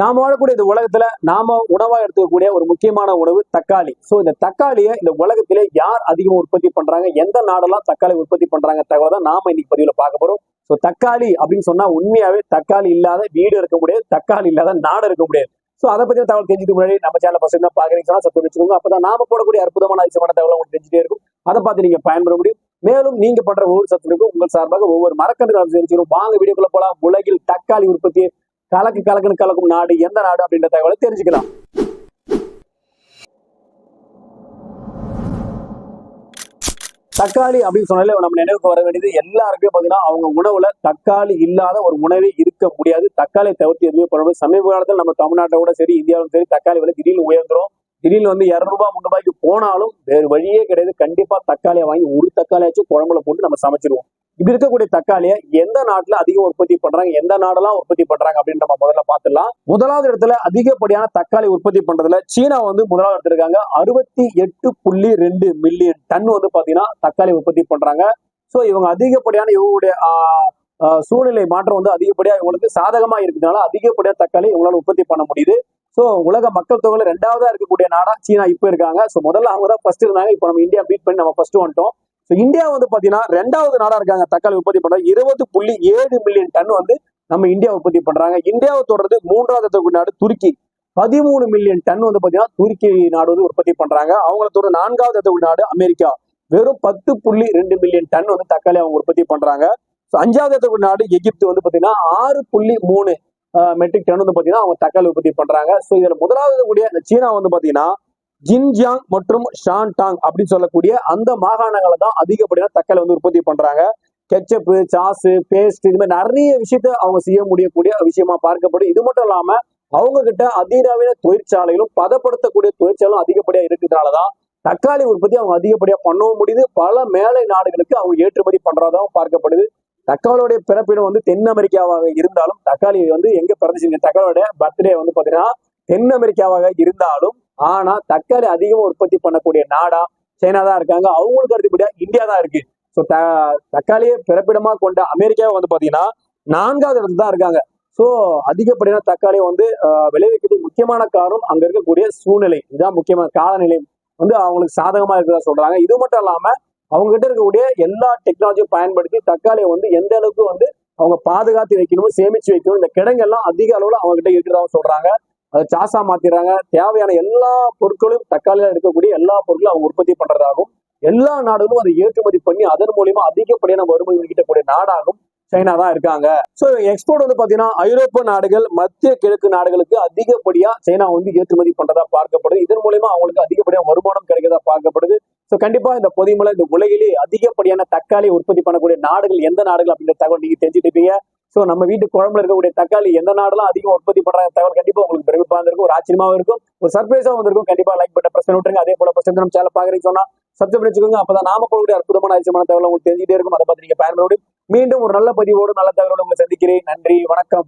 நாம வாழக்கூடிய இந்த உலகத்துல நாம உணவா எடுத்துக்கக்கூடிய ஒரு முக்கியமான உணவு தக்காளி. சோ இந்த தக்காளியை இந்த உலகத்திலே யார் அதிகமா உற்பத்தி பண்றாங்க, எந்த நாடெல்லாம் தக்காளி உற்பத்தி பண்றாங்க தகவல் தான் நாம இன்னைக்கு பதிவுல பார்க்க போறோம். சோ தக்காளி அப்படின்னு சொன்னா உண்மையாவே தக்காளி இல்லாத வீடு இருக்க முடியாது, தக்காளி இல்லாத நாடு இருக்க முடியாது. சோ அதை பத்தி தகவல் தெரிஞ்சுட்டு முன்னாடி நம்ம சேனல் பசங்க தான் பாக்குறீங்கன்னா சப்ஸ்கிரைப் வச்சுக்கோங்க. அப்பதான் நாம போடக்கூடிய அற்புதமான அதிசயமான தகவல் உங்களுக்கு தெரிஞ்சுட்டே இருக்கும். அதை பார்த்து நீங்க பயன்பெற முடியும். மேலும் நீங்க பண்ற ஒவ்வொரு சப்ஸ்கிரைபும் உங்கள் சார்பாக ஒவ்வொரு மரக்கன்றுகள் தெரிஞ்சுக்கணும். வாங்க வீடியோக்குள்ள போலாம். உலகில் தக்காளி உற்பத்தி கலக்குன்னு கலக்கும் நாடு எந்த நாடு அப்படின்ற தகவலை தெரிஞ்சுக்கலாம். தக்காளி அப்படின்னு சொன்னாலே நம்ம நினைவுக்கு வர வேண்டியது எல்லாருக்கும் பாத்தீங்கன்னா அவங்க உணவுல தக்காளி இல்லாத ஒரு உணவே இருக்க முடியாது. தக்காளி தவிர்த்து எதுவுமே பண்ண முடியாது. சமீப காலத்தில் நம்ம தமிழ்நாட்டோட சரி இந்தியாவிலும் சரி தக்காளி விலை திடீர்னு உயர்ந்துரும். திடீர்னு வந்து 200 ரூபாய் 300 ரூபாய்க்கு போனாலும் வேறு வழியே கிடையாது. கண்டிப்பா தக்காளியை வாங்கி ஒரு தக்காளியாச்சும் குழம்புல போட்டு நம்ம சமைச்சிருவோம். இப்படி இருக்கக்கூடிய தக்காளியை எந்த நாட்டுல அதிகம் உற்பத்தி பண்றாங்க, எந்த நாடெல்லாம் உற்பத்தி பண்றாங்க அப்படின்னு நம்ம முதல்ல பார்த்துடலாம். முதலாவது இடத்துல அதிகப்படியான தக்காளி உற்பத்தி பண்றதுல சீனா வந்து முதலாவது இடத்துல இருக்காங்க. 68.2 மில்லியன் டன் வந்து பாத்தீங்கன்னா தக்காளி உற்பத்தி பண்றாங்க. சோ இவங்க அதிகப்படியான இவங்களுடைய சூழ்நிலை மாற்றம் வந்து அதிகப்படியா இவங்களுக்கு சாதகமா இருக்கிறதுனால அதிகப்படியா தக்காளி இவங்களால உற்பத்தி பண்ண முடியுது. சோ உலக மக்கள் தொகையில 2வதா இருக்கக்கூடிய நாடா சீனா இப்ப இருக்காங்க. சோ முதல்ல அவங்க தான் ஃபர்ஸ்ட் இருந்தாங்க. இப்ப நம்ம இந்தியா பீட் பண்ணி நம்ம ஃபர்ஸ்ட் வந்துட்டோம். இந்தியா வந்து பாத்தீங்கன்னா 2வது நாடா இருக்காங்க தக்காளி உற்பத்தி பண்றாங்க. 20.7 மில்லியன் டன் வந்து நம்ம இந்தியா உற்பத்தி பண்றாங்க. இந்தியாவை தொடர்ந்து 3வது நாடு துருக்கி 13 மில்லியன் டன் வந்து பாத்தீங்கன்னா துருக்கி நாடு வந்து உற்பத்தி பண்றாங்க. அவங்களை தொடர்ந்து 4வது நாடு அமெரிக்கா வெறும் 10.2 மில்லியன் டன் வந்து தக்காளி அவங்க உற்பத்தி பண்றாங்க. 5வது நாடு எகிப்து வந்து பாத்தீங்கன்னா 6.3 மெட்ரிக் டன் வந்து பாத்தீங்கன்னா அவங்க தக்காளி உற்பத்தி பண்றாங்க. சோ இதுல முதலாவது கூடிய இந்த சீனா வந்து பாத்தீங்கன்னா ஜின்ஜியாங் மற்றும் ஷான்டாங் அப்படின்னு சொல்லக்கூடிய அந்த மாகாணங்களை தான் அதிகப்படியான தக்காளி வந்து உற்பத்தி பண்றாங்க. கெச்சப்பு, சாஸ், பேஸ்ட் இது மாதிரி நிறைய விஷயத்த அவங்க செய்ய முடியக்கூடிய விஷயமா பார்க்கப்படும். இது மட்டும் இல்லாம அவங்க கிட்ட அதிநவீன தொழிற்சாலைகளும் பதப்படுத்தக்கூடிய தொழிற்சாலையும் அதிகப்படியா இருக்கிறதுனாலதான் தக்காளி உற்பத்தி அவங்க அதிகப்படியா பண்ணவும் முடியுது. பல மேலை நாடுகளுக்கு அவங்க ஏற்றுமதி பண்றதாகவும் பார்க்கப்படுது. தக்காளியோடைய பிறப்பிடம் வந்து தென் அமெரிக்காவாக இருந்தாலும் தக்காளி வந்து எங்க பிறந்துச்சு, தக்காளியோட பர்த்டே வந்து பாத்தீங்கன்னா தென் அமெரிக்காவாக இருந்தாலும் ஆனா தக்காளி அதிகமா உற்பத்தி பண்ணக்கூடிய நாடா சைனா தான் இருக்காங்க. அவங்களுக்கு அடுத்தபடியா இந்தியா தான் இருக்கு. ஸோ தக்காளியை பிறப்பிடமா கொண்ட அமெரிக்காவை வந்து பாத்தீங்கன்னா 4வது இடத்துல தான் இருக்காங்க. ஸோ அதிகப்படியான தக்காளியை வந்து விளைவிக்கிறது முக்கியமான காரணம் அங்க இருக்கக்கூடிய சூழ்நிலை. இதுதான் முக்கியமான காலநிலை வந்து அவங்களுக்கு சாதகமா இருக்கிறதா சொல்றாங்க. இது மட்டும் இல்லாம அவங்க கிட்ட இருக்கக்கூடிய எல்லா டெக்னாலஜியும் பயன்படுத்தி தக்காளியை வந்து எந்த அளவுக்கு வந்து அவங்க பாதுகாத்து வைக்கணும், சேமிச்சு வைக்கணும், இந்த கிடங்கெல்லாம் அதிக அளவுல அவங்க கிட்ட இருக்கிறதா சொல்றாங்க. அதை சாசா மாத்திடுறாங்க. தேவையான எல்லா பொருட்களும் தக்காளியில இருக்கக்கூடிய எல்லா பொருட்களும் அவங்க உற்பத்தி பண்றதாகும். எல்லா நாடுகளும் அதை ஏற்றுமதி பண்ணி அதன் மூலியமா அதிகப்படியான வறுமை ஈட்டக்கூடிய நாடாகும் சைனா தான் இருக்காங்க. சோ எக்ஸ்போர்ட் வந்து பாத்தீங்கன்னா ஐரோப்பிய நாடுகள், மத்திய கிழக்கு நாடுகளுக்கு அதிகப்படியா சைனா வந்து ஏற்றுமதி பண்றதா பார்க்கப்படுது. இதன் மூலியமா அவங்களுக்கு அதிகப்படியா வருமானம் கிடைக்கிறதா பார்க்கப்படுது. சோ கண்டிப்பா இந்த பொதிமலை இந்த உலகிலே அதிகப்படியான தக்காளி உற்பத்தி பண்ணக்கூடிய நாடுகள் எந்த நாடுகள் அப்படின்ற தகவல் நீங்க தெரிஞ்சுட்டு இருப்பீங்க. சோ நம்ம வீட்டு குழம்புல இருக்கக்கூடிய தக்காளி எந்த நாடெல்லாம் அதிகம் உற்பத்தி பண்றாங்க தகவல் கண்டிப்பா உங்களுக்கு பிரமிப்பா இருக்கும், ஒரு ஆச்சரியமாவும் இருக்கும், ஒரு சர்ப்ரைஸா வந்திருக்கும். கண்டிப்பா லைக் பட்டன் பிரஸ் பண்ணி விட்டுருங்க. அதே போல ஃபர்ஸ்ட் நம்ம சேனல் பாக்குறீங்க சொன்னா சப்ஸ்கிரைப் பண்ணி வச்சுக்கோங்க. அப்பதான் நாம போகக்கூடிய அற்புதமான அதிசயமான தகவல் உங்களுக்கு தெரிஞ்சுட்டே இருக்கும். அதை பார்த்து நீங்க பயன்பட முடியும். மீண்டும் ஒரு நல்ல பதிவோடு நல்ல தகவலோடு உங்களை சந்திக்கிறேன். நன்றி, வணக்கம்.